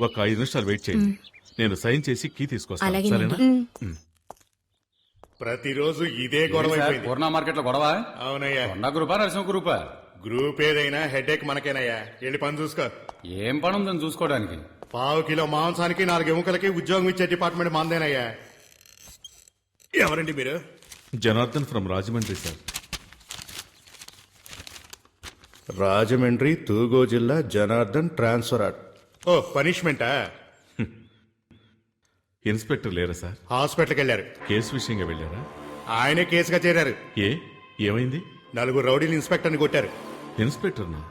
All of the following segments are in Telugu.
ఒక 5 నిమిషాలు వెయిట్ చేయండి. నేను సైన్ చేసి కీ తీసుకొస్తాను. సరేనా? ప్రతిరోజు ఇదే గొడవ అయిపోయింది. పూర్ణ మార్కెట్ లో గొడవ. అవునయ్యా. కొండ గ్రూపా నరసింహ గ్రూపా? గ్రూప్ ఏదైనా హెడేక్ మనకేనయ్యా. వెళ్ళి పని చూసుకో. ఏం పని ఉందని చూసుకోవడానికి? 1/2 కిలో మాంసానికి 4 ఎముకలకి ఉద్యోగం ఇచ్చే డిపార్ట్మెంట్ మందేనయ్యా. ఎవరండి మీరు? Janardhan from Rajahmundry sir. రాజమండ్రి తూగో జిల్లా జనార్దన్ ట్రాన్స్ఫర్. ఓ పనిష్మెంటా? ఇన్స్పెక్టర్ లేరా సార్? హాస్పిటల్కి వెళ్ళారు. కేసు విషయంగా వెళ్ళారా? ఆయనే కేసుగా చేరారు. ఏమైంది? 4 రౌడీలు ఇన్స్పెక్టర్ని కొట్టారు. ఇన్స్పెక్టర్నా?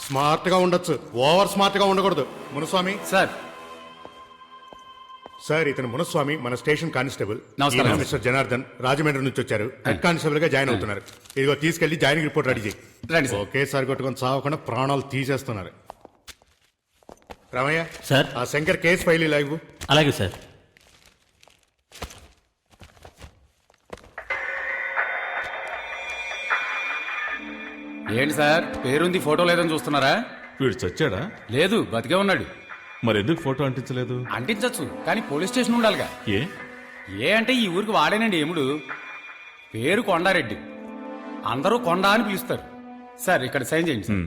స్మార్ట్ గా ఉండొచ్చు, ఓవర్ స్మార్ట్ గా ఉండకూడదు. మునుస్వామి సార్. సార్, ఇతను మునుస్వామి, మన స్టేషన్ కానిస్టేబుల్. నమస్కారం. మిస్టర్ జనార్దన్ రాజమండ్రి నుంచి వచ్చారు. హెడ్ కానిస్టేబుల్ గా జాయిన్ అవుతున్నారు. ఇదిగో తీసుకెళ్లి జాయినింగ్ రిపోర్ట్ రెడీ చేయి. రండి సార్. ఒకేసారి కొట్టుకొని చావకుండా ప్రాణాలు తీసేస్తున్నారు. రామయ్య సార్. ఆ శంకర్ కేసు ఫైల్ ఇలాగు. అలాగే సార్. ఏంటి సార్, పేరుంది ఫోటో లేదని చూస్తున్నారా? వీడు చచ్చాడా? లేదు, బతికే ఉన్నాడు. మరి ఎందుకు ఫోటో అంటించలేదు? అంటించచ్చు, కానీ పోలీస్ స్టేషన్ ఉండాలిగా. ఏ అంటే ఈ ఊరికి వాడేనండి ఎముడు. పేరు కొండారెడ్డి, అందరూ కొండ అని పిలుస్తారు. సార్, ఇక్కడ సైన్ చేయండి సార్.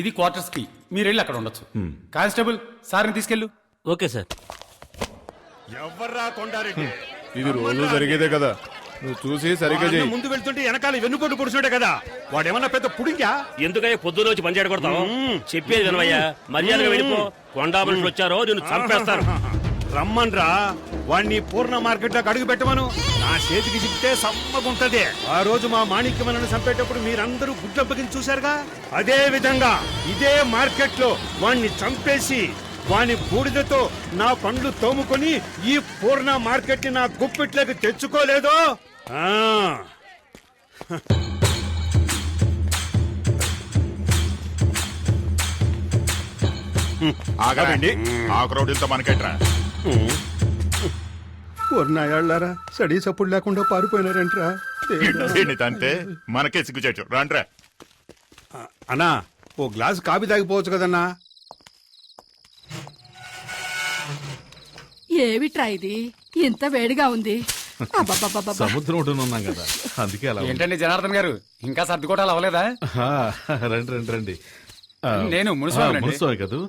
ఇది క్వార్టర్స్ కి, మీరు వెళ్ళి అక్కడ ఉండొచ్చు. కానిస్టేబుల్, సార్ని తీసుకెళ్ళు. Okay sir. ఎవర్రా కొండారెడ్డి? ఇది రోజు జరిగేదే కదా, నువ్వు చూసి సరిగ్గా చేయి. ముందు వెళ్తుంటే వెనకాల వెన్నుకొట్టు పొడిచినట్టే కదా. వాడేమన్నా పెద్ద పుడింగా? ఎందుకయ్యా పొద్దున వచ్చి పని చేయకూడతావు? చెప్పేది వినవయ్యా, మర్యాదగా వెళ్ళిపో. కొండా మనుషులు వచ్చారో నేను చంపేస్తాను. రమ్మన్రా, వాణ్ణి పూర్ణ మార్కెట్ లోకి అడుగు పెట్టమను. నా చేతికి చిక్కితే సమ్మగుంటది. ఆ రోజు మా మాణిక్యమలను చంపేటప్పుడు మీరందరూ గుడ్లప్పకిని చూశారుగా. అదే విధంగా ఇదే మార్కెట్ లో వాణ్ణి చంపేసి వాని బూడిదతో నా పండ్లు తోముకొని ఈ పూర్ణ మార్కెట్ ని నా గుప్పిట్లోకి తెచ్చుకోలేదో. ఆగండి, ఆకురౌడీలతో మనకెట్రా? పూర్ణాయాళ్ళారా సడీ సప్పుడు లేకుండా పారిపోయినారంట్రా. అంటే మనకే సిగ్గుచేటు. రాండ్రా. అన్నా, ఓ గ్లాసు కాఫీ తాగిపోవచ్చు కదన్నా. ఏమిట్రా ఇది ఇంత వేడిగా ఉంది? సముద్రం ఒడ్డునున్నాం కదా, అందుకే అలా. ఏంటండి జనార్దన్ గారు, ఇంకా సర్దుకోవటాలు అవ్వలేదా? రండి రండి రండి. నేను మున్సిపల్ కదా,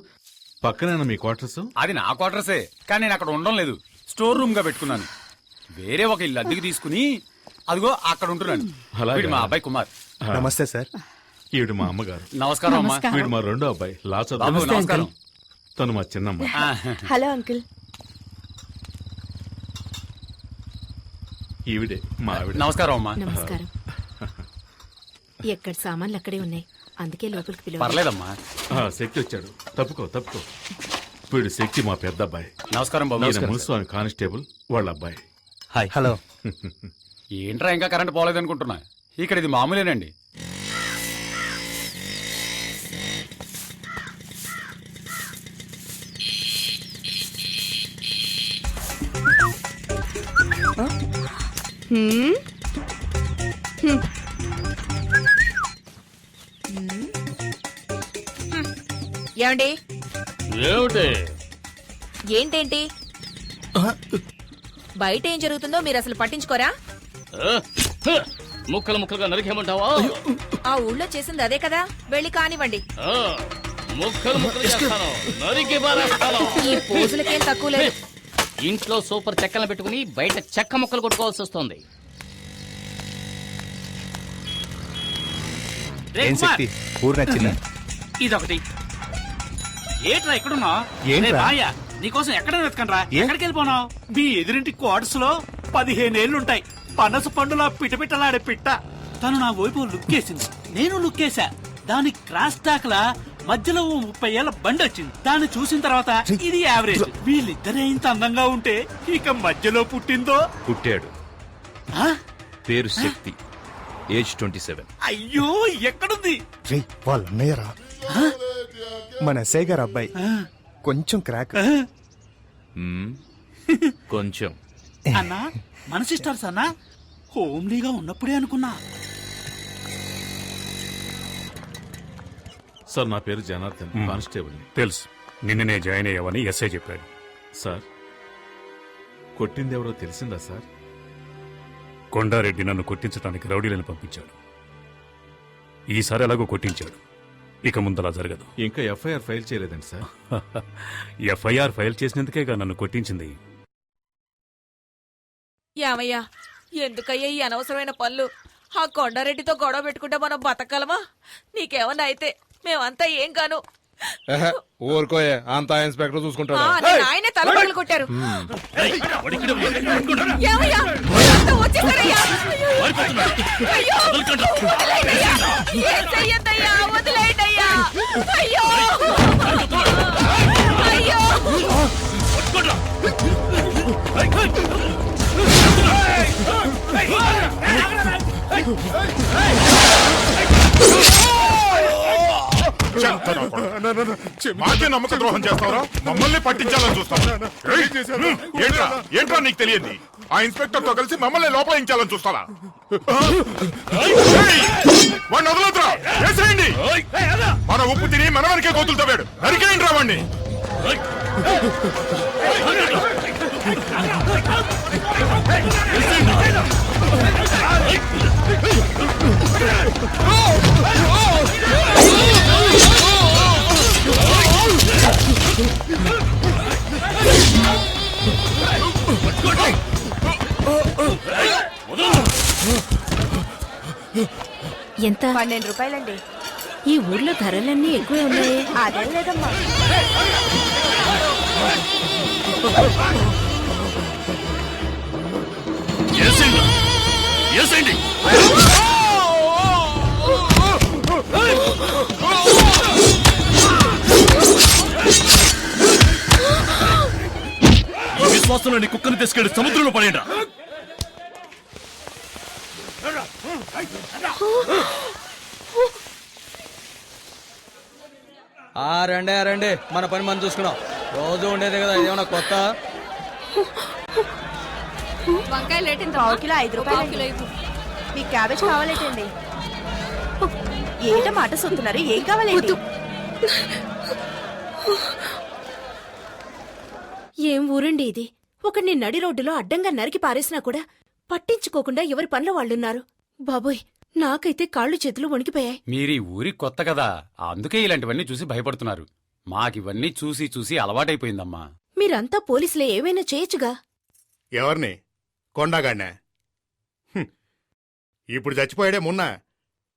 పక్కనేనా మీ క్వార్టర్స్? అది నా క్వార్టర్సే, కానీ నేను అక్కడ ఉండడం లేదు. స్టోర్ రూమ్ గా పెట్టుకున్నాను. వేరే ఒక ఇల్లు అద్దెకి తీసుకుని అదిగో అక్కడ ఉంటున్నాను. వీడు మా అబ్బాయి కుమార్. నమస్తే సార్. ఈవిడ మా అమ్మగారు. నమస్కారం అమ్మా. వీడు మా రెండో అబ్బాయి లాచ. నమస్కారం. తను మా చిన్నమ్మ. Hello uncle. ఈవిడే మా ఆవిడ. నమస్కారం అమ్మా. నమస్కారం. ఎక్కడ సామాన్లు అక్కడే ఉన్నాయి, అందుకే లోపలికి పిలవ. పర్లేదమ్మా. శక్తి వచ్చాడు, తప్పుకో తప్పుకో. వీడు శక్తి మా పెద్ద అబ్బాయి. నమస్కారం బాబు. మున్సిపల్ కానిస్టేబుల్ వాళ్ళ అబ్బాయి. హాయ్. హలో. ఏంట్రా ఇంకా కరెంట్ పోలేదనుకుంటున్నా, ఇక్కడ ఇది మామూలేనండి. ఏమండి? ఏమిటి? ఏంటేంటి బయట ఏం జరుగుతుందో మీరు అసలు పట్టించుకోరా? ముక్కలు ముక్కలుగా నరికేమంటావా? ఆ ఊళ్ళో చేసింది అదే కదా, వెళ్ళి కానివ్వండి. ముక్కలు ముక్కలు చేస్తాను, నరికి పారేస్తాను. ఈ పోజులకేం తక్కువ లేదు. ఇంట్లో సూపర్ చెక్కలు పెట్టుకుని బయట చెక్క ముక్కలు కొట్టుకోవాల్సి వస్తుంది. ఇదొకటి. ఏట్రా ఎక్కడున్నా? నీకోసం ఎక్కడ వెతకండ్రా? ఎక్కడికి వెళ్ళిపోనావు? మీ ఎదురింటి క్వార్టర్స్ లో 15 ఏళ్లుంటాయి. పనస పండులా పిటపిటలాడే పిట్ట. తను నా వైపు లుక్కేసింది, నేను లుక్కేసా. దాని క్రాస్ టాక్ లా మధ్యలో 30 ఏళ్ల బండి వచ్చింది. దాన్ని చూసిన తర్వాత ఇది యావరేజ్. వీళ్ళిద్దరే ఇంత అందంగా ఉంటే ఇక మధ్యలో పుట్టిందో. పుట్టాడు. పేరు శక్తి, ఏజ్ 27. అయ్యో, ఎక్కడుంది? వాళ్ళ అన్నయ్యరా, మన ఎస్ఐ గారు అబ్బాయి. కొంచెం క్రాక్. కొంచెం. అన్నా, మన సిస్టర్స్ అన్నా. హోమ్లీగా ఉన్నప్పుడే అనుకున్నా. సార్ నా పేరు జనార్దన్, కానిస్టేబుల్. తెలుసు, నిన్ననే జాయిన్ అయ్యావని ఎస్ఐ చెప్పాడు. సార్ కొట్టిందెవరో తెలిసిందా సార్? కొండారెడ్డి నన్ను కొట్టించడానికి రౌడీలను పంపించాడు. ఈసారి ఎలాగో కొట్టించాడు, ఇక ముందలా జరగదు. ఇంకా ఎఫ్ఐఆర్ ఫైల్ చేయలేదండి సార్? ఎఫ్ఐఆర్ ఫైల్ చేసినందుకేగా నన్ను కొట్టించింది. యామయ్యా, ఎందుకయ్యా ఈ అనవసరమైన పనులు? ఆ కొండారెడ్డితో గొడవ పెట్టుకుంటే మనం బతకగలమా? నీకేమన్నా అయితే మేమంతా ఏం కాను. ఊరుకోయే, అంతా ఇన్స్పెక్టర్ చూసుకుంటాడు. ఆయనే తలపగలు కొట్టారు. ఏమయ్యా, అంతా వచ్చేసారయ్యా. అయ్యో, వదిలేయండయ్యా. ఏం చెయ్యొద్దయ్యా, వదిలేయండయ్యా. అయ్యో అయ్యో. మాకే నమ్మక ద్రోహం చేస్తావరా? మమ్మల్ని పట్టించాలని చూస్తావా? ఏంట్రా నీకు తెలియదు? ఆ ఇన్స్పెక్టర్ తో కలిసి మమ్మల్ని లోపలించాలని చూస్తావా? వాడిని వదలొద్దురా, వేసేయండి. మన ఉప్పు తిని మన వరకే కోతులు తవ్వాడు, నరికేయండి రా వాడిని. ఎంత? 12 రూపాయలండి. ఈ ఊర్లో ధరలన్నీ ఎక్కువే ఉన్నాయి. అదేం లేదమ్మా. ఈ విశ్వాసంలో నీ కుక్కను తీసుకెళ్లి సముద్రంలో పడేయండి. రండి, మన పని మనం చూసుకున్నాం. రోజు ఉండేదే కదా, ఏమన్నా కొత్త? వంకాయలు ఏంటి? పావు కిలో 5 రూపాయలు. మీకు క్యాబేజ్ కావాలేటండి? ఏట మాట సొత్తున్నారు, ఏం కావాలండి? ఏం ఊరండి ఇది? ఒకడిని నడి రోడ్డులో అడ్డంగా నరికి పారేసినా కూడా పట్టించుకోకుండా ఎవరి పనిలో వాళ్ళున్నారు. బాబోయ్, నాకైతే కాళ్ళు చేతులు వణికిపోయాయి. మీరీ ఊరి కొత్త కదా, అందుకే ఇలాంటివన్నీ చూసి భయపడుతున్నారు. మాకివన్నీ చూసి చూసి అలవాటైపోయిందమ్మా. మీరంతా పోలీసులే, ఏమైనా చేయొచ్చుగా. ఎవరిని? కొండగాడినా? ఇప్పుడు చచ్చిపోయాడే మొన్న.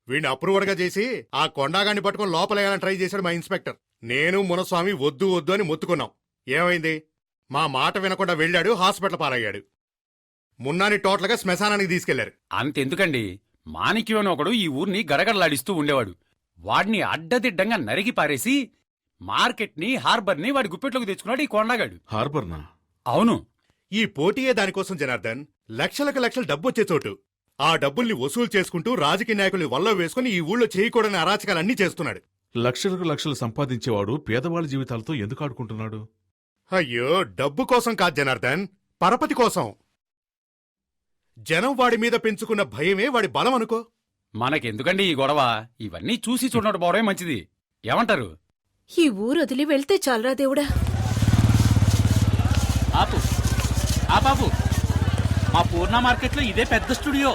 వీడిని అప్రూవర్గా చేసి ఆ కొండగాడిని పట్టుకుని లోపలేయాలని ట్రై చేశాడు మా ఇన్స్పెక్టర్. నేను మునస్వామి వద్దు వద్దు అని మొత్తుకున్నాం. ఏమైంది? మా మాట వినకుండా వెళ్ళాడు, హాస్పిటల్ పాలయ్యాడు. మున్నాని టోటల్గా శ్మశానానికి తీసుకెళ్లారు. అంతెందుకండి, మాణిక్యం అని ఒకడు ఈ ఊరిని గడగడలాడిస్తూ ఉండేవాడు. వాడిని అడ్డదిడ్డంగా నరికి పారేసి మార్కెట్ని, హార్బర్ని వాడి గుప్పెట్లోకి తెచ్చుకున్నాడు ఈ కొండగాడు. హార్బర్నా? అవును. ఈ పోటీయే దానికోసం జనార్దన్. లక్షలకు లక్షలు డబ్బొచ్చే చోటు. ఆ డబ్బుల్ని వసూలు చేసుకుంటూ రాజకీయ నాయకుల్ని వల్ల వేసుకుని ఈ ఊళ్ళో చేయకూడని అరాచకాలన్నీ చేస్తున్నాడు. లక్షలకు లక్షలు సంపాదించేవాడు పేదవాళ్ళ జీవితాలతో ఎందుకు ఆడుకుంటున్నాడు? అయ్యో, డబ్బు కోసం కాదు జనార్దన్, పరపతి కోసం. జనం వాడి మీద పెంచుకున్న భయమే వాడి బలం అనుకో. మనకెందుకండి ఈ గొడవ? ఇవన్నీ చూసి చూడడం పోవడమే మంచిది. ఏమంటారు? ఈ ఊరు వదిలి వెళ్తే చాలరా దేవుడా. ఆపు ఆపాపు. మా పూర్ణ మార్కెట్లో ఇదే పెద్ద స్టూడియో.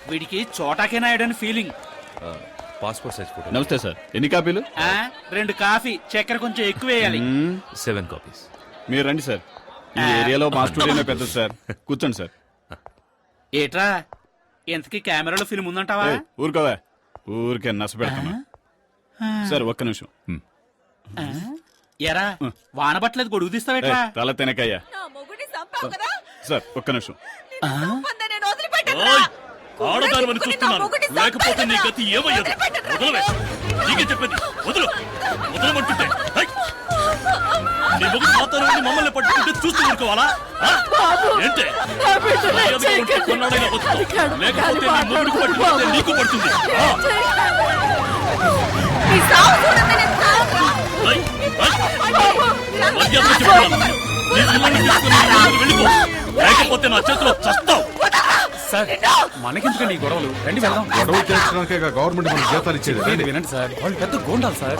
వీడికి Chota K నాయుడని feeling. Passport size photo. నమస్తే సార్, ఎన్ని కాపీలు? 2 కాఫీ, చక్కెర కొంచెం ఎక్కువ వేయాలి. 7 కాపీస్. మీరు రండి సార్, ఈ ఏరియాలో మా స్టూడియోనే పెద్దది సార్. కూర్చోండి సార్. ఏట్రా, ఎంతకీ కెమెరాలో ఫిల్మ్ ఉందంటావా? ఊరుకోవా, ఊరికే నస పెడతాను సార్. ఒక్క నిమిషం. ఎరా, వానబట్టలేదు, గొడుగు తీస్తావేట్రా? తల తినకయ్యా నా మొగుడిని చంపావు కదా? సార్. ఒక్క నిమిషం. సంపందే నేను వదిలిపెట్టనురా. ఆడదానివని చూస్తున్నాను, లేకపోతే నీ గతి ఏమయ్యదు. వదలవే, నీకే చెప్పేది. వదులు, వదలమంటుంటే. నీ మొగుడు మాతో మమ్మల్ని పట్టుకుంటే చూస్తూ ఊరుకోవాలా? ఏంటే కొన్నాడైనా బతుకుతావు, లేకపోతే నీ మొగుడికి పట్టుకుంటే నీకు పడుతుంది. ఈ సావు చూడండి, నేను సావురా. మర్యాద చెప్తున్నాను. నీ పిల్లల్ని తీసుకుని వెళ్ళిపో, లేకపోతే నా చేతిలో చస్తావు. సార్ మనకెందుకండి ఈ గొడవలు రండి వెళ్దాం. గొడవ చేర్చడానికే గవర్నమెంట్ మనకు జీతాలు ఇచ్చేది. చెప్పేది వినండి సార్, వాళ్ళు పెద్ద గోండాలు సార్.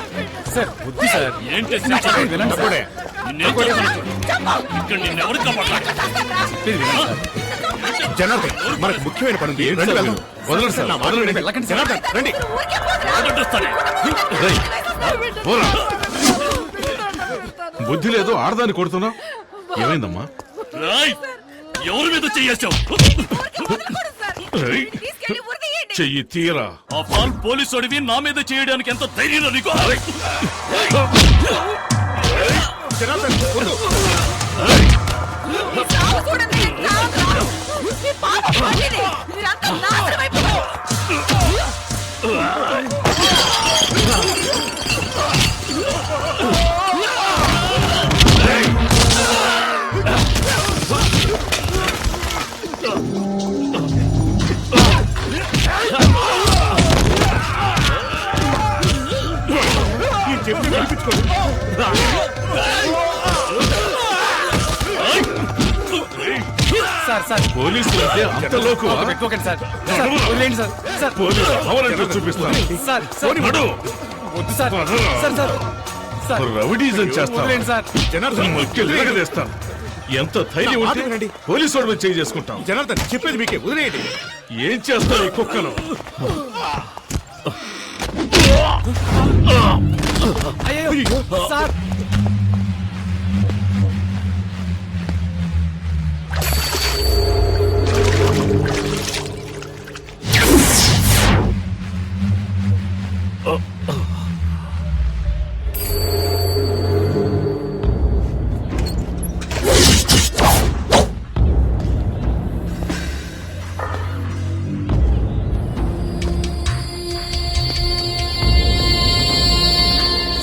సార్ వద్దు సార్, ఏంటి చెప్పేది వినండి సార్. నిన్నేం చేస్తాను? ఇక్కడ నిన్నెవరు కాపాడాలి? చెప్పేది వినండి సార్. జనార్దన్ మనకు ముఖ్యమైన పని ఉంది. రండి వెళ్దాం. వదలండి సార్, వదలండి. వెళ్ళకండి సార్. జనార్దన్ రండి. వదిలేస్తానే. రేయ్, పోరా. బుద్ధి లేదు, ఆడదాన్ని కొడుతున్నావు. ఏమైందమ్మా? రాయ్, ఎవరి మీద చేయేశావు? రేయ్, చెయ్యి తీరా. ఆ పాల్ పోలీసు అడివి నా మీద చేయడానికి ఎంత ధైర్యం నీకు? జనార్దన్ వద్దు. ఈ చెప్పు వినిపించుకోండి. సార్ సార్ పోలీసులు అంటే అంతలోకు పెట్టుకోకండి సార్. సార్ వదిలేయండి సార్. సార్ పోలీసు కావాలంటే చూపిస్తాను. సార్ సార్ నడు. వద్దు sir. Sir sir sir rowdyism చేస్తాను. వదిలేయండి సార్. జనార్దన్ మొక్కేస్తాను. ఎంత ధైర్యం నా ఉంటే మాట వినండి. పోలీసు వాడి మీద చేయి చేసుకుంటాం. జనార్దన్ చెప్పేది మీకే, వదిలేయండి. ఏం చేస్తావు ఈ కుక్కను? అయ్యో సార్.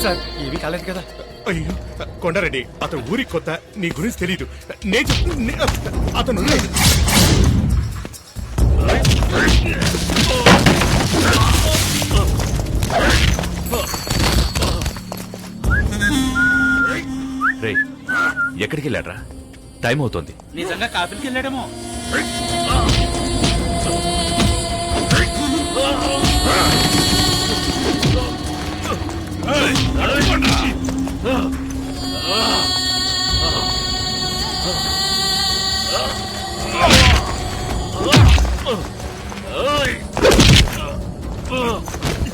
సార్ ఏమీ కాలేదు కదా? అయ్యో కొండారెడ్డి, అతను ఊరికి కొత్త, నీ గురించి తెలీదు. అతను ఉన్నాడు. రేయ్, ఎక్కడికి వెళ్ళాడ్రా? టైం అవుతోంది. నిజంగా కాఫీకి వెళ్ళాడేమో.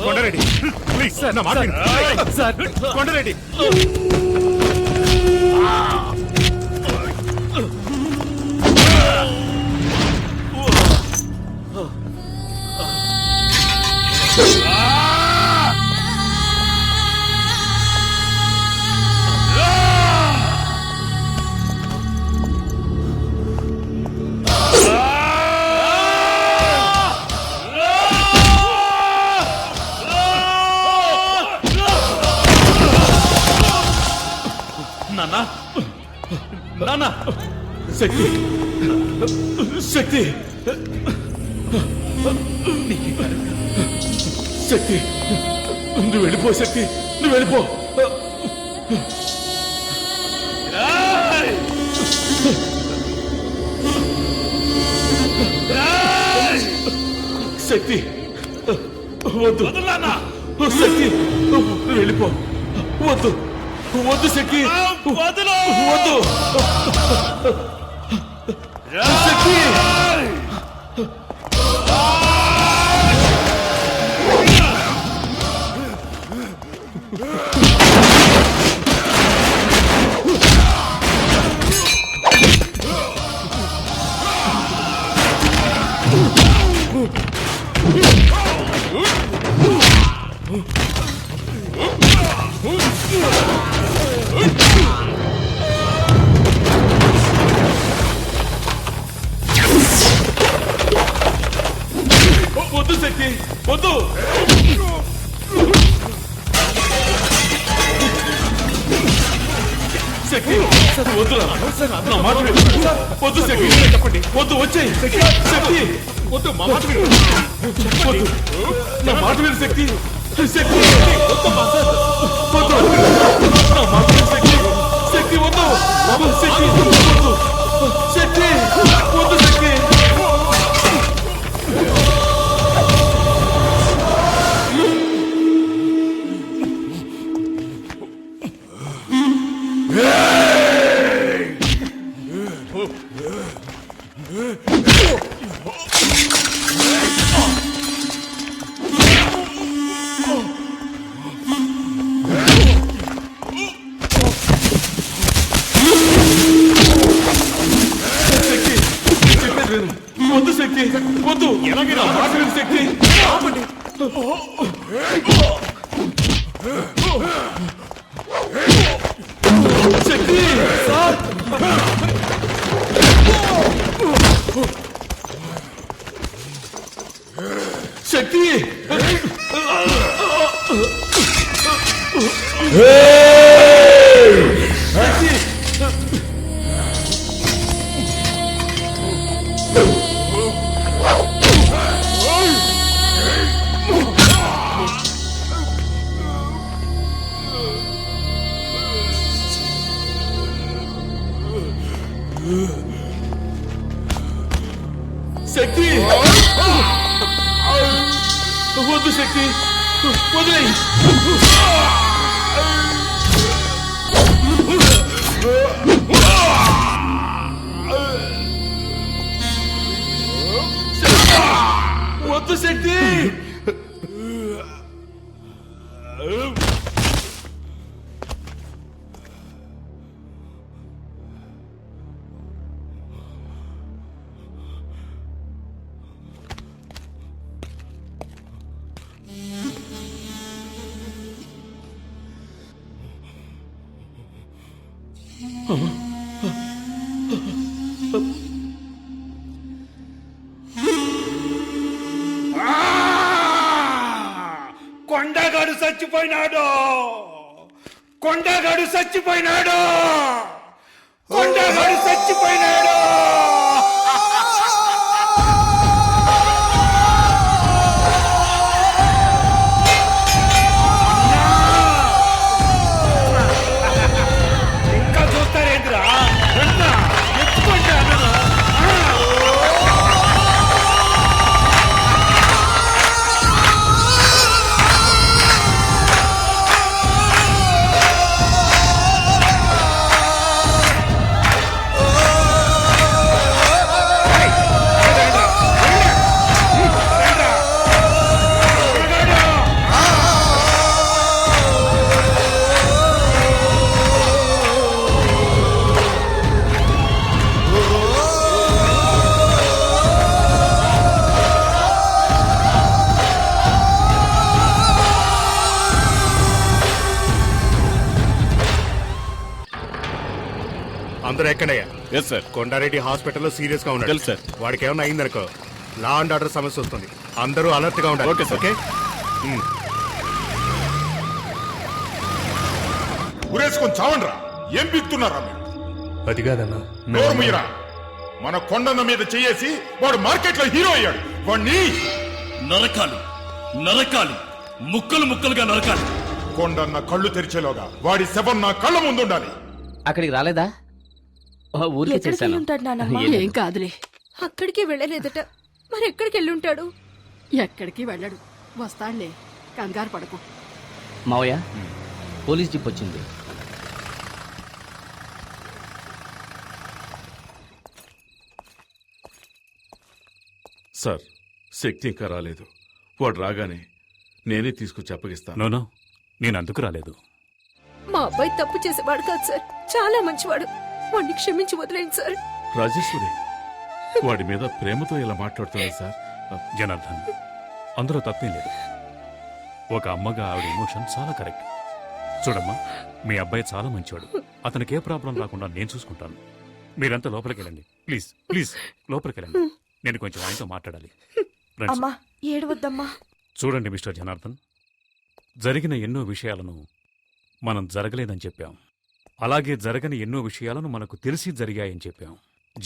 కొండారెడ్డి ప్లీజ్ సార్, నా మాట విను. సార్ కొండారెడ్డి నాన్నా, నాన్నా, శక్తి, శక్తి, శక్తి, నువ్వు వెళ్ళిపో. శక్తి, నువ్వు వెళ్ళిపో. శక్తి వద్దు. శక్తి నువ్వు వెళ్ళిపో. వద్దు, వద్దు శక్తి, వద్దు. శక్తి, వద్దు శక్తి, వద్దు. శక్తి వద్దురా, నా మాట విను. వద్దు శక్తి, చెప్పండి. వద్దు, వచ్చేయి. శక్తి వద్దు, మా మాట విను. వద్దు, నా మాట విను శక్తి. శక్తి వద్దమ్మా, వద్దు, నా మాట విను శక్తి. శక్తి వద్దు, శక్తి వద్దు. శక్తి వద్దు. శక్తి అలాగే నా మాట విను శక్తి. ఆపండి. శక్తి సార్. శక్తి శక్తి వద్దు శక్తి వదిలే. వద్దు శక్తి. కొండగాడు చచ్చిపోయినాడు. కొండగాడు చచ్చిపోయినాడు. కొండగాడు చచ్చిపోయినాడు. ఇంకా చూస్తారేంద్రా? ఎత్తుకుంటాను. అందరూ ఎక్కడయ్యా? Yes sir. కొండారెడ్డి హాస్పిటల్లో సీరియస్ గా ఉన్నాడు తెలుసు సార్. వాడికి ఏమైనా అయిందనుకో లా అండ్ ఆర్డర్ సమస్య వస్తుంది. అందరూ అలర్ట్ గా ఉండాలి. Okay sir. ఓకే. ఉరేసుకొని చావండ్రా. ఏం బిక్తున్నారా మీరు? అది కాదన్నా. నోరు మీరా. మన కొండన్న మీద చేసి వాడు మార్కెట్ లో హీరో అయ్యాడు. వాడిని నరకాలి, నరకాలి, ముక్కలు ముక్కలుగా నరకాలి. కొండన్న కళ్ళు తెరిచేలోగా వాడి శవం నా కళ్ళ ముందుండాలి. అక్కడికి రాలేదా? ఊరికి చేశాను. ఏం కాదులే. అక్కడికి వెళ్ళలేదట. మరి ఎక్కడికి వెళ్ళుంటాడు? ఎక్కడికి వెళ్ళడు. వస్తాడులే, కంగారు పడకు. మావయ్య, పోలీస్ జీప్ వచ్చింది. సార్ శక్తి ఇంకా రాలేదు. వాడు రాగానే నేనే తీసుకొచ్చి అప్పగిస్తాను. నోనో, నేను అందుకు రాలేదు. మా అబ్బాయి తప్పు చేసేవాడు కాదు సార్, చాలా మంచివాడు. వాడిని క్షమించి వదిలేండి సార్. రాజేశ్వరి వాడి మీద ప్రేమతో ఇలా మాట్లాడుతున్నాడు సార్. జనార్దన్, అందులో తప్పేం లేదు. ఒక అమ్మగా ఆవిడ ఎమోషన్ చాలా కరెక్ట్. చూడమ్మా, మీ అబ్బాయి చాలా మంచివాడు. అతనికి ఏ ప్రాబ్లం రాకుండా నేను చూసుకుంటాను. మీరంతా లోపలికి వెళ్ళండి. ప్లీజ్ ప్లీజ్ లోపలికి వెళ్ళండి. నేను కొంచెం ఆయనతో మాట్లాడాలి. రండి సార్. అమ్మా ఏడవద్దమ్మా. చూడండి మిస్టర్ జనార్దన్, జరిగిన ఎన్నో విషయాలను మనం జరగలేదని చెప్పాం. అలాగే జరగని ఎన్నో విషయాలను మనకు తెలిసి జరిగాయని చెప్పాం.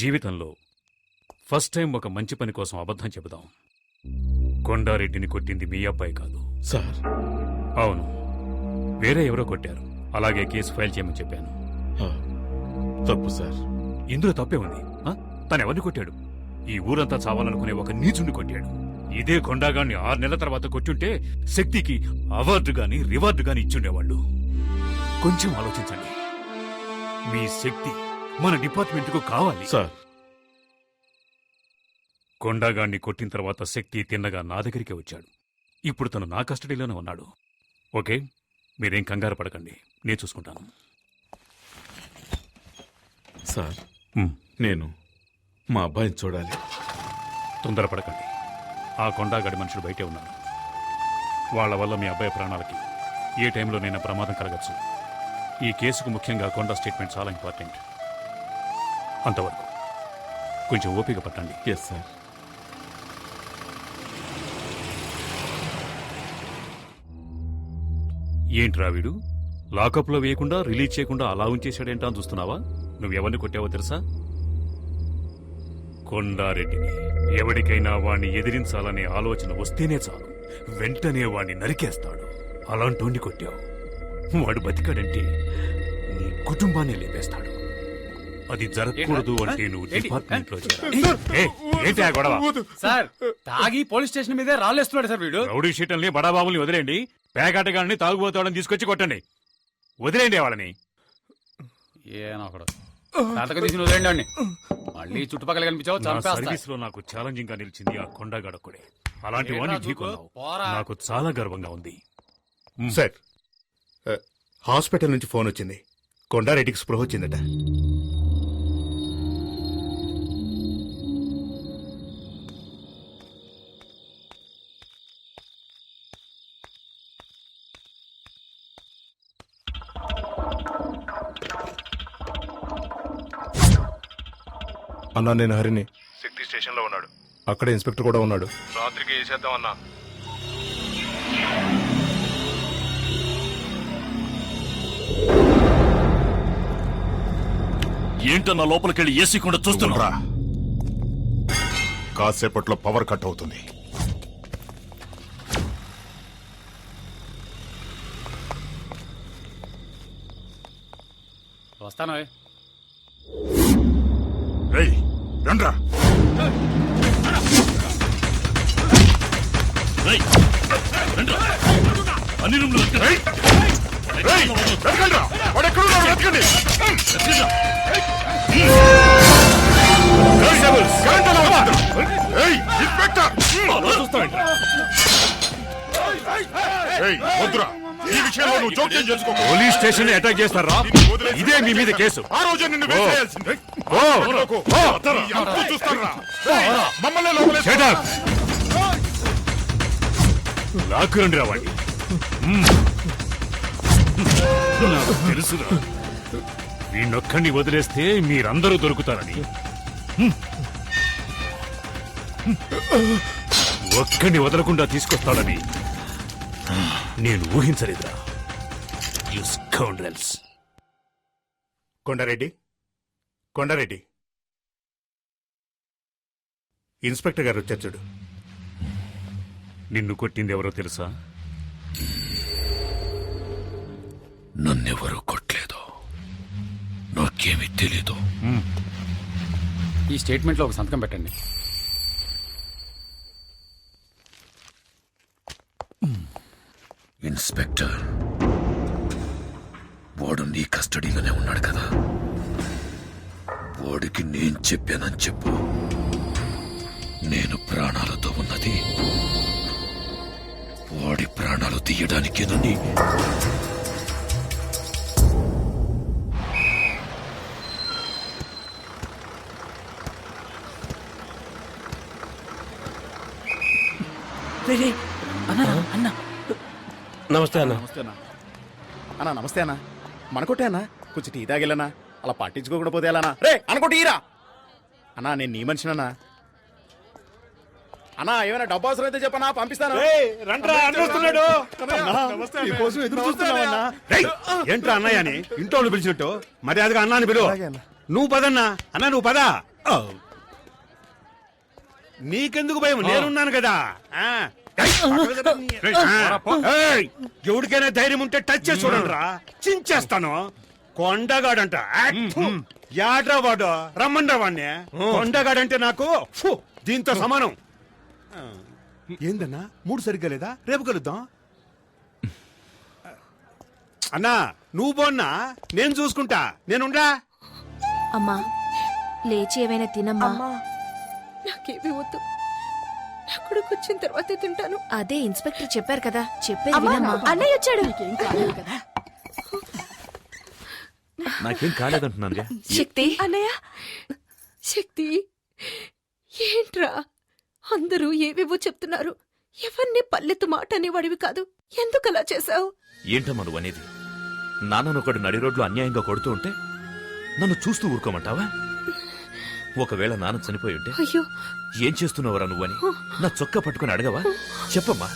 జీవితంలో ఫస్ట్ టైం ఒక మంచి పని కోసం అబద్ధం చెబుదాం. కొండారెడ్డిని కొట్టింది మీ అబ్బాయి కాదు సార్. అవును, వేరే ఎవరో కొట్టారు. అలాగే కేసు ఫైల్ చేయమని చెప్పాను. తప్పు సార్. ఇందులో తప్పే ఉంది. తను ఎవరిని కొట్టాడు? ఈ ఊరంతా చావాలనుకునే ఒక నీచుని కొట్టాడు. ఇదే కొండాగాన్ని 6 నెలల తర్వాత కొట్టుంటే శక్తికి అవార్డు గాని రివార్డు గాని ఇచ్చుండేవాళ్ళు. కొంచెం ఆలోచించండి. మీ శక్తి మన డిపార్ట్మెంట్కు కావాలి సార్. కొండాగాన్ని కొట్టిన తర్వాత శక్తి తిన్నగా నా దగ్గరికి వచ్చాడు. ఇప్పుడు తను నా కస్టడీలోనే ఉన్నాడు. ఓకే, మీరేం కంగారు పడకండి, నేను చూసుకుంటాను. సార్, నేను మా అబ్బాయిని చూడాలి. తొందరపడకండి. ఆ కొండాగడి మనుషులు బయటే ఉన్నారు. వాళ్ళ వల్ల మీ అబ్బాయి ప్రాణాలకి ఏ టైంలోనైనా ప్రమాదం కలగచ్చు. ఈ కేసుకు ముఖ్యంగా కొండ స్టేట్మెంట్ చాలా ఇంపార్టెంట్. అంతవరకు కొంచెం ఓపిక పట్టండి. Yes sir. ఏంట్రా వీడు లాకప్లో వేయకుండా రిలీజ్ చేయకుండా అలా ఉంచేశాడేంటా అని చూస్తున్నావా? నువ్వెవరిని కొట్టావో తెలుసా? కొండారెడ్డిని. ఎవరికైనా వాణ్ణి ఎదిరించాలనే ఆలోచన వస్తేనే చాలు, వెంటనే వాణ్ణి నరికేస్తాడు. అలాంటోండి కొట్టావు. వాడు బతికాడంటే నీ కుటుంబాన్ని లేపేస్తాడు. అది జరగకూడదు అంటే నువ్వు డిపార్ట్మెంట్ లో ఏంటి ఆ గొడవ? సార్ తాగి పోలీస్ స్టేషన్ మీదే రాళ్ళేస్తున్నాడు సార్ వీడు. రౌడీ షీటల్ని బడాబాబుల్ని వదిలేండి. పేకాటగాళ్ళని తాగుబోతాడని తీసుకొచ్చి కొట్టండి. వదిలేండి వాళ్ళని. ఏనొకడు తాతకు తీసి వదిలేండి వాడిని. మళ్ళీ చుట్టుపక్కల కనిపించావు సర్వీస్ లో నాకు ఛాలెంజింగ్ గా నిలిచింది ఆ కొండగడొక్కడే. అలాంటి వాడిని ఢీకొన్నావు. నాకు చాలా గర్వంగా ఉంది. సార్, హాస్పిటల్ నుంచి ఫోన్ వచ్చింది. కొండారెడ్డికి స్పృహ వచ్చిందట. అన్నా నేను హరిని. శక్తి స్టేషన్ లో ఉన్నాడు. అక్కడ ఇన్స్పెక్టర్ కూడా ఉన్నాడు. రాత్రికి వేసేద్దాం అన్నా. ఏంటన్నా లోపలికెళ్ళి ఏసీ కూడా చూస్తున్నా. కాసేపట్లో పవర్ కట్ అవుతుంది. వస్తాను. రేయ్ రండ్రా. అన్ని రూమ్లు వద్దురా, ఈ విషయంలో నువ్వు జోక్యం చేసుకో. పోలీస్ స్టేషన్ అటాక్ చేస్తారా? ఇదే మీ మీద కేసు. ఆ రోజే నిన్ను వేసేయాల్సిందే. చూస్తారా మమ్మల్ని లోపలే. లాక్కురండి రావండి. నాకు తెలుసురా, వీణొక్కడిని వదిలేస్తే మీరందరూ దొరుకుతారని. ఒక్కడిని వదలకుండా తీసుకొస్తాడని నేను ఊహించలేదురా. You scoundrels. Kondareddy, Kondareddy, inspector గారు వచ్చారు చూడు. నిన్ను కొట్టింది ఎవరో తెలుసా? నన్నెవరూ కొట్టలేదు. నాకేమీ తెలీదు. ఈ స్టేట్మెంట్ లో ఒక సంతకం పెట్టండి. ఇన్స్పెక్టర్, వాడు నీ కస్టడీలోనే ఉన్నాడు కదా. వాడికి నేను చెప్పానని చెప్పు. నేను ప్రాణాలతో ఉన్నది వాడి ప్రాణాలు తీయడానికేనని. నమస్తే అన్న. అన్నా నమస్తే అన్నా. మనకొట్టే అన్నా, కొంచెం టీ తాగిల్లనా? అలా పట్టించుకోకుండా పోతే ఎలా రే అనుకోటి ఈరా అన్నా. నేను నీ మనిషినన్నా. అన్నా ఏమైనా డబ్బు అవసరం అయితే చెప్పనా, పంపిస్తాను. ఏంట్రా అన్నయ్య అని ఇంట్లో పిలిచినట్టు మర్యాదగా అన్నాన్ని పిలువ. నువ్వు పదన్నా. అన్నా నువ్వు పదా. నీకెందుకు భయం, నేనున్నాను కదా. ఎవరికైనా ధైర్యం ఉంటే టచ్ చేసి చూడండి రా, చించేస్తాను. కొండగాడంట. యాడ్రా వాడు, రమ్మండ్రా వాడిని. కొండగాడంటే నాకు దీంతో సమానం. ఏందన్నా మూడు సరిగ్గా లేదా? రేపు కలుద్దాం. అన్నా నువ్వు పోన్నా, నేను చూసుకుంటా. నేనుండా. అమ్మా లేచి ఏమైనా తినమ్మా. నాకేమీ వద్దు, నా కొడుకు వచ్చిన తర్వాతే తింటాను. అదే ఇన్స్పెక్టర్ చెప్పారు కదా, చెప్పేది వినమ్మా. అన్నయ్య వచ్చాడు. నాకేం కాలేదంటున్నాను. శక్తి అన్నయ్య, శక్తి ఏంట్రా అందరూ ఏవేవో చెప్తున్నారు. ఎవరిని పల్లెత్తు మాట అనేవాడివి కాదు. ఎందుకలా చేశావు? ఏంటమ్మా నువ్వు అనేది? నాన్ననొకడు నడి రోడ్లు అన్యాయంగా కొడుతూ ఉంటే నన్ను చూస్తూ ఊరుకోమంటావా? ఒకవేళ నాన్న చనిపోయి ఉంటే అయ్యో, ఏం చేస్తున్నావురా నువ్వని నా చొక్కా పట్టుకుని అడగవా? చెప్పమ్మా,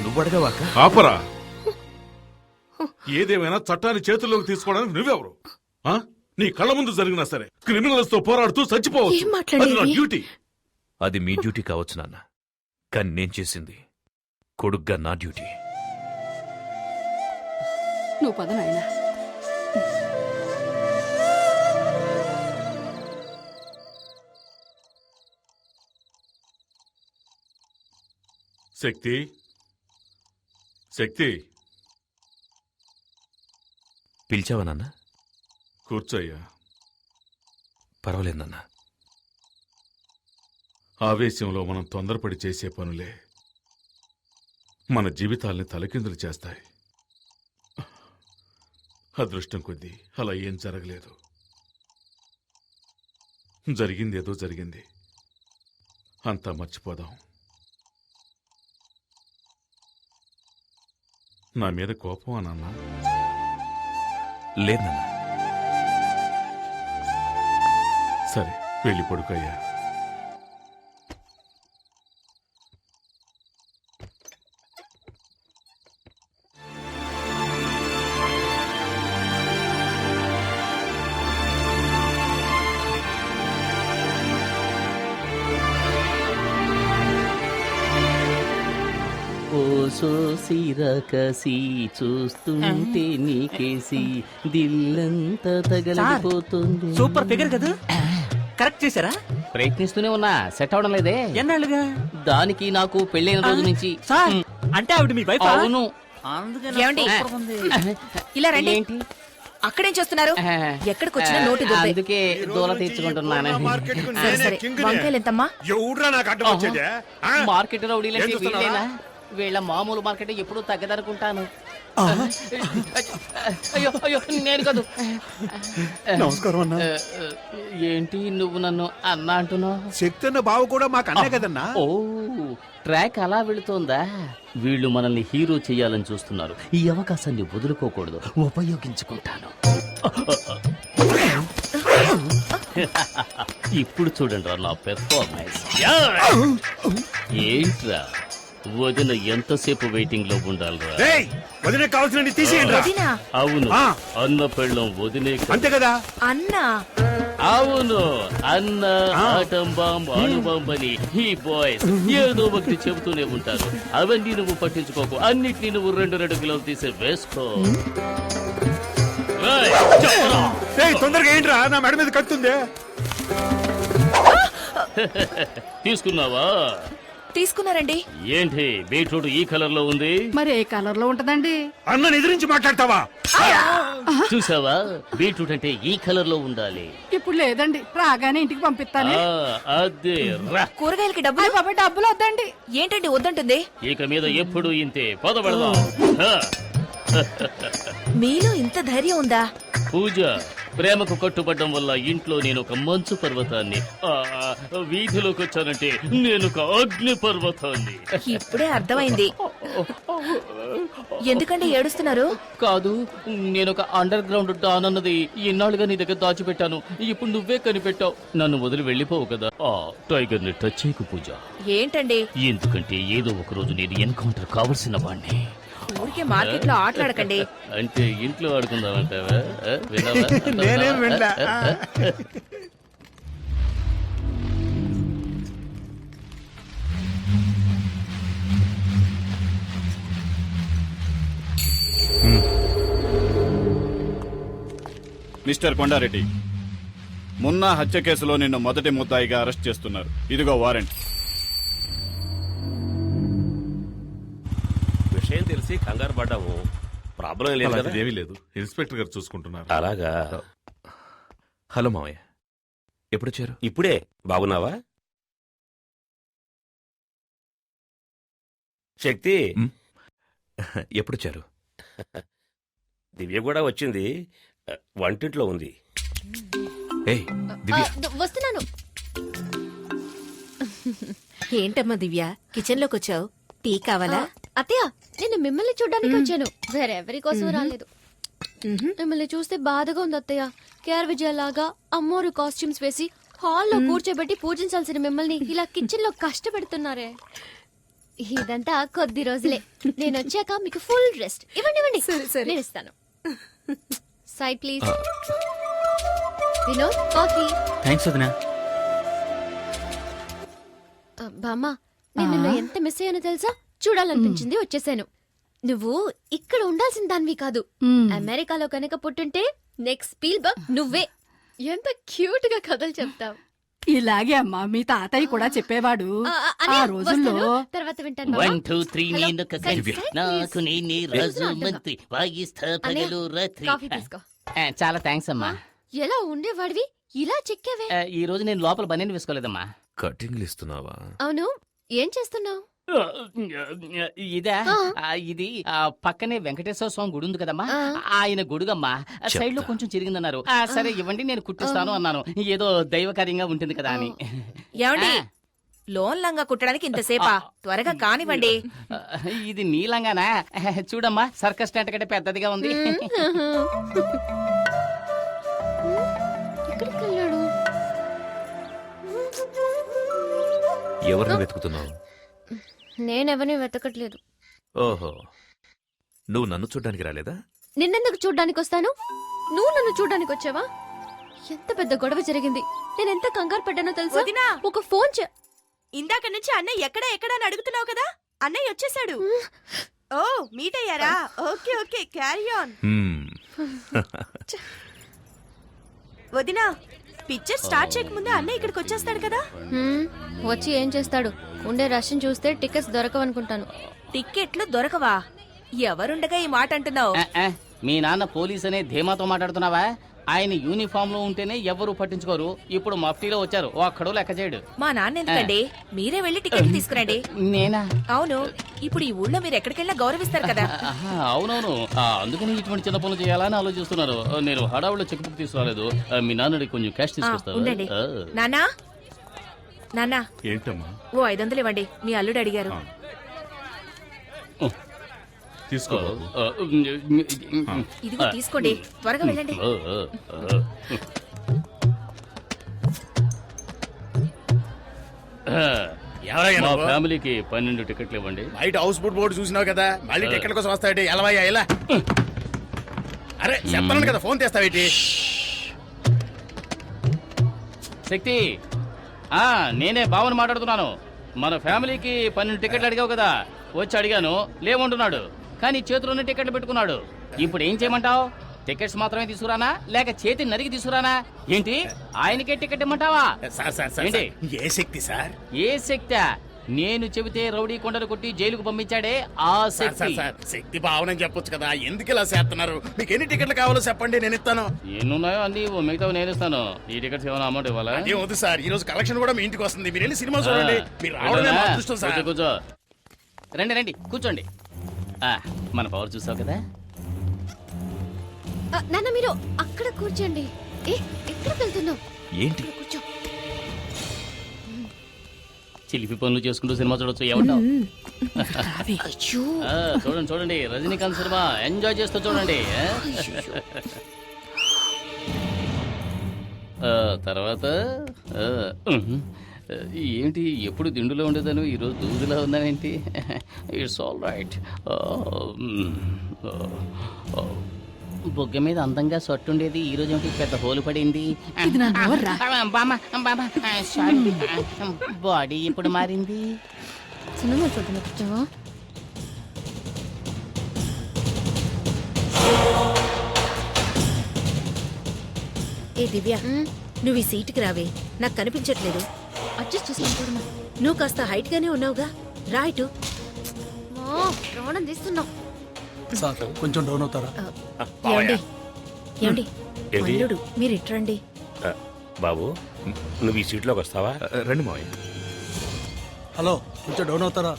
నువ్వు అడగవా అక్క? ఆపరా! ఏదేమైనా చట్టాన్ని చేతుల్లోకి తీసుకోవడానికి నువ్వెవరు? ఆ? నీ కళ్ళ ముందు జరిగినా సరే క్రిమినల్స్ తో పోరాడుతూ చచ్చిపోవచ్చు. ఏం మాట్లాడేది? అది నా డ్యూటీ. అది మీ డ్యూటీ కావచ్చు నాన్న, కానీ నేను చేసింది కొడుగ్గా నా డ్యూటీ. నువ్వు పద నాయనా. శక్తి, శక్తి, పిలిచావా నాన్న? కూర్చోయ్యా. పర్వాలేదు నాన్న. ఆవేశంలో మనం తొందరపడి చేసే పనులే మన జీవితాల్ని తలకిందులు చేస్తాయి. అదృష్టం కొద్దీ అలా ఏం జరగలేదు. జరిగిందేదో జరిగింది, అంతా మర్చిపోదాం. నా మీద కోపం అన్నా? లేదు నాన్న. సరే, వెళ్ళి పడుకోయ్యా. సోసిరకసి చూస్తుంటే నీకేసి దిల్లంతా తగలడిపోతుంది. సూపర్ ఫిగర్ కదా, కరెక్ట్ చేశారా? ప్రయత్నిస్తూనే ఉన్నా, సెట్ అవడం లేదే. ఎన్నాళ్ళుగా? దానికి నాకు పెళ్ళైన రోజు నుంచి. సార్, అంటే ఆవిడ మీ వైఫ్? అవును. ఏమండి? ఇలా రండి. ఏంటి అక్కడేం చేస్తున్నారు? ఎక్కడికి వచ్చినా నోటి దుబ్బే. అందుకే దూల తీర్చుకుంటున్నాను. సరే, సరే. వంకాయలు ఎంతమ్మా? ఎవడ్రా నాకు అడ్డం వచ్చేదే? మార్కెట్ రౌడీలంటే ఏం చూస్తున్నావా? వీళ్ళేనా? వీళ్ళ మామూలు మార్కెట్ ఎప్పుడు తగ్గదనుకుంటాను. అయ్యో అయ్యో, నేను కాదు. నమస్కారం అన్నా. ఏంటి నువ్వు నన్ను అన్నా అంటున్నావు? శక్తి అన్న బావ కూడా మాకు అన్నే కదన్నా. ఓ, ట్రాక్ అలా వెళుతోందా? వీళ్ళు మనల్ని హీరో చేయాలని చూస్తున్నారు. ఈ అవకాశాన్ని వదులుకోకూడదు, ఉపయోగించుకుంటాను. ఇప్పుడు చూడండి రా నా పెర్ఫార్మెన్స్. ఏంట్రా వదిన ఎంతసేపు వెయిటింగ్ లో ఉండాలిరా? వదిన కావాల్సిన తీసేయండి. వదినా? అవును, అన్న పెళ్ళం వదినే. అంతే కదా? అన్నా? అవును, అన్న ఆటం బాంబ్ అణుబాంబ్ అని ఈ బాయ్స్ ఏదో ఒకటి చెబుతూనే ఉంటారు. అవన్నీ నువ్వు పట్టించుకోకు, అన్నిటినీ నువ్వు 2 కిలోలు తీసి వేసుకో. తొందరగా ఏంట్రా, నా మెడ మీద కత్తుంది. తీసుకున్నావా? తీసుకున్నారండి. ఏంటి బీట్రూట్ ఈ కలర్ లో ఉంది? మరి ఏ కలర్ లో ఉంటదండి? అన్నని ఎదిరించి మాట్లాడతావా? చూసావా, బీట్రూట్ అంటే ఈ కలర్ లో ఉండాలి. ఇప్పుడు లేదండి, రాగానే ఇంటికి పంపిస్తాను. అదే రా. కూరగాయలకి డబ్బులు? బాబా డబ్బులు వద్దండి. ఏంటండి వద్దంటుంది? ఇక మీద ఎప్పుడు ఇంతే. పదపడదాం. మీలో ఇంత ధైర్యం ఉందా? పూజ, ప్రేమకు కట్టుబడ్డం వల్ల ఇంట్లో నేను ఒక మంచు పర్వతాన్ని, వీధిలోకి వచ్చానంటే నేను ఒక అగ్ని పర్వతాన్ని. ఇప్పుడే అర్థమైంది. ఎందుకంటే ఏడుస్తున్నారు? కాదు, నేను ఒక అండర్ గ్రౌండ్ డాన్ అన్నది ఇన్నాళ్ళుగా నీ దగ్గర దాచిపెట్టాను. ఇప్పుడు నువ్వే కనిపెట్టావు. నన్ను వదిలి వెళ్ళిపోవు కదా. టైగర్ ని టచ్ చేయకు పూజ. ఏంటండి? ఎందుకంటే ఏదో ఒక రోజు నేను ఎన్కౌంటర్ కావలసిన వాణ్ణి. ఊరికే మార్కెట్ లో ఆటలాడకండి. అంటే ఇంట్లో ఆడుకుందామంటావా? విన్నావా? నేనేం వినలా. మిస్టర్ కొండారెడ్డి, మున్నా హత్య కేసులో నిన్ను మొదటి ముద్దాయిగా అరెస్ట్ చేస్తున్నారు. ఇదిగో వారెంట్. విషయం తెలిసి కంగారు పడ్డాము. ప్రాబ్లం లేదు కదా? ఏమీ లేదు, ఇన్స్పెక్టర్ గారు చూసుకుంటున్నారు. అలాగా. హలో మావయ్య, ఎప్పుడొచ్చారు? ఇప్పుడే. బాగున్నావా శక్తి? ఎప్పుడొచ్చారు? దివ్య కూడా వచ్చింది, వంటింట్లో ఉంది. ఏయ్ దివ్య. వస్తున్నాను. ఏంటమ్మా దివ్య కిచెన్ లోకి వచ్చావు? టీ కావాలా? అత్తయ్య నేను మిమ్మల్ని చూడడానికి వచ్చాను, వేరెవరి కోసం రాలేదు. మిమ్మల్ని చూస్తే బాధగా ఉంది అత్తయ్య. కేఆర్ విజయలాగా అమ్మోరు కాస్ట్యూమ్స్ వేసి హాల్లో కూర్చోబెట్టి పూజించాల్సిన మిమ్మల్ని ఇలా కిచెన్ లో కష్టపెడుతున్నారే. ఇదంతా కొద్ది రోజులే, నేను వచ్చాక మీకు ఫుల్ రెస్ట్. ఇవ్వండి ఇవ్వండి, నేను ఇస్తాను. Side please. Vinod coffee. Thanks వదినా. బామ్మ, నేను నిన్ను ఎంత మిస్ అయ్యానో తెలుసా? చూడాలనిపించింది, వచ్చేసాను. నువ్వు ఇక్కడ ఉండాల్సిన దానివి కాదు. అమెరికాలో కనుక పుట్టుంటే నెక్స్ట్ స్పీల్బర్గ్ నువ్వే. ఎంత క్యూట్ గా కథలు చెప్తావు. ఇలాగే అమ్మా మీ తాతయ్య కూడా చెప్పేవాడు. ఆ రోజుల్లో తర్వాత వింటాను. 1 2 3 నేనొక కవి, నాకు నేనే రాజు మంత్రి, వాయిస్తా పగలు రాత్రి. కాఫీ తీసుకో. చాలా థ్యాంక్స్ అమ్మా. ఎలా ఉండేవాడివి ఇలా చెక్కావే? ఈ రోజు నేను లోపల బనీని వేసుకోలేదమ్మా. కటింగ్లు ఇస్తున్నావా? అవును, ఏం చేస్తున్నావు? ఇదా ఇది పక్కనే వెంకటేశ్వర స్వామి గుడి ఉంది కదమ్మా, ఆయన గుడుగమ్మా. సైడ్ లో కొంచెం చిరిగిందన్నారు. సరే ఇవ్వండి, నేను కుట్టిస్తాను అన్నాను. ఏదో దైవకార్యంగా ఉంటుంది కదా అని. ఏమండి, లోన్ లంగా కుట్టడానికి ఇంతసేపా? త్వరగా కానివ్వండి. ఇది నీలంగానా? చూడమ్మా, సర్కస్ టెంట్ కంటే పెద్దదిగా ఉంది. ఎక్కడికి వెళ్ళాడు? ఎవరిని వెతుకుతున్నావు? నేనెవరిని వెతకట్లేదు. ఓహో, నువ్వు నన్ను చూడ్డానికి రాలేదా? నిన్నెందుకు చూడ్డానికి వస్తాను? నువ్వు నన్ను చూడ్డానికి వచ్చావా? ఎంత పెద్ద గొడవ జరిగింది. నేనెంత కంగారు పడ్డానో తెలుసా? ఒక ఫోన్ ఇందాక నుంచి అన్నయ్య ఎక్కడ అని అడుగుతున్నావు కదా, అన్నయ్య వచ్చేసాడు. ఓ మీట్ అయ్యారా? Okay okay, carry on. వదినా, పిక్చర్ స్టార్ట్ చేయకముందే అన్నయ్య ఇక్కడికి వచ్చేస్తాడు కదా. వచ్చి ఏం చేస్తాడు? ఉండే రష్ని చూస్తే టికెట్స్ దొరకవనుకుంటాను. టిక్కెట్లు దొరకవా? ఎవరుండగా ఈ మాట అంటున్నావు? మీ నాన్న పోలీస్ అనే ధీమాతో మాట్లాడుతున్నావా? ఆయన యూనిఫామ్ లో ఉంటేనే ఎవరు పట్టించుకోరు. ఇప్పుడు మఫ్టీలో వచ్చారు, ఒక్కడో లెక్క చేయడు. మా నాన్న ఎందుకండి? మీరే వెళ్లి టికెట్ తీసుకురండి. నేనా? అవును, ఇప్పుడు ఈ ఊళ్ళో మీరు ఎక్కడికెళ్ళా గౌరవిస్తారు కదా. అవునవును, అందుకని ఇటువంటి చిన్న పనులు చేయాలని ఆలోచిస్తున్నారు. నేను హడావులో చెక్ బుక్ తీసుకురాలేదు. మీ నాన్నడి కొంచెం క్యాష్ తీసుకొస్తాను. ఉండండి. నానా నానా, ఏంటమ్మా? ఓ 500 ఇవ్వండి, మీ అల్లుడు అడిగారు. తీసుకో. ఇదిగో తీసుకోండి, త్వరగా వెళ్ళండి. మా ఫ్యామిలీకి 12 టికెట్లు ఇవ్వండి. బయట హౌస్ బోట్ బోర్డు చూసినావు కదా, మళ్ళీ టికెట్ కోసం వస్తాయంటే ఎలవయ్యా ఎలా? అరే చెప్పాను కదా, ఫోన్ తెస్తావేటి? శక్తి, నేనే బావని మాట్లాడుతున్నాను. మన ఫ్యామిలీకి 12 టికెట్లు అడిగావు కదా, వచ్చి అడిగాను, లేవంటున్నాడు. కానీ చేతిలోనే టికెట్లు పెట్టుకున్నాడు. ఇప్పుడు ఏం చేయమంటావు? టికెట్స్ మాత్రమే తీసుకురానా, లేక చేతి నరికి తీసుకురానా? ఏంటి, ఆయనకే టికెట్ ఇమ్మంటావా? ఏంటి? ఏ శక్తి సార్? ఏ శక్తి? నేను చెబితే రౌడీ కొండలు కొట్టి జైలుకు పంపించాడే ఆ శక్తి. శక్తి భావన చెప్పొచ్చు కదా, ఎందుకు ఇలా చేస్తున్నారు? మీకు ఎన్ని టికెట్లు కావాలో చెప్పండి, నేను ఇస్తాను. ఎన్నున్నాయో అన్ని మిగతా నేను ఇస్తాను. ఈ టికెట్స్ ఏమైనా అమౌంట్ ఇవ్వాలా? ఏం వద్దు సార్, ఈ రోజు కలెక్షన్ కూడా మీ ఇంటికి వస్తుంది. మీరు వెళ్ళి సినిమా చూడండి. మీరు రావడమే మా అదృష్టం సార్. కూర్చో, రండి రండి కూర్చోండి. మన పవర్ చూసావు కదా. నాన్న మీరు అక్కడ కూర్చోండి. ఎక్కడికి వెళ్తున్నావు? ఏంటి? కూర్చో. చిలిపి పనులు చేసుకుంటూ సినిమా చూడొచ్చు. ఏమంటావు? చూడండి చూడండి, రజనీకాంత్ సినిమా ఎంజాయ్ చేస్తూ చూడండి. తర్వాత ఏంటి, ఎప్పుడు దిండులో ఉండేదాను, ఈరోజు దూదులా ఉన్నానేంటి? It's all right. బొగ్గ మీద అందంగా సొట్టుండేది, ఈ రోజు ఏంటి పెద్ద హోలు పడింది? బాడీ ఇప్పుడు మారింది. సినిమా చూద్దాం కూర్చోవా? ఏ దివ్య, నువ్వు ఈ సీటుకి రావే, నాకు కనిపించట్లేదు. అడ్జస్ట్ చేసుకుంటా. నువ్వు కాస్త హైట్ గానే ఉన్నావుగా, రా ఇటు. ప్రాణం తీస్తున్నావు. కొంచెం డౌన్ అవుతారా? ఏమండి అల్లుడు, మీరు ఇట్రండి. బాబు, నువ్వు ఈ సీట్లోకి వస్తావా? రండి మావయ్య. హలో, కొంచెం డౌన్ అవుతారా?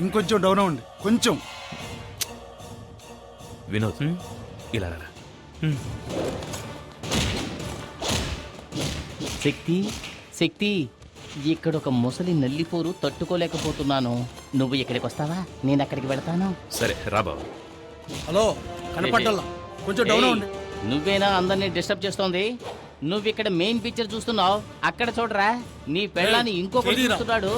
ఇంకొంచెం డౌన్ అవ్వండి, కొంచెం. వినోద్, ఇలా రా. శక్తి, శక్తి, ఇక్కడ ఒక ముసలి నల్లిపోరు తట్టుకోలేకపోతున్నాను. నువ్వు ఇక్కడికి వస్తావా? నేను అక్కడికి వెళతాను. సరే రా బాబు. హలో కనపడ్డల్లా కొంచెం డౌన్ ఏయ్, అవ్వండి. నువ్వేనా అందరినీ డిస్టర్బ్ చేస్తోంది? నువ్వు ఇక్కడ మెయిన్ పిక్చర్ చూస్తున్నావు, అక్కడ చూడరా నీ పెళ్ళాన్ని ఇంకొకటి చెయ్యిరా. చూస్తున్నాడు.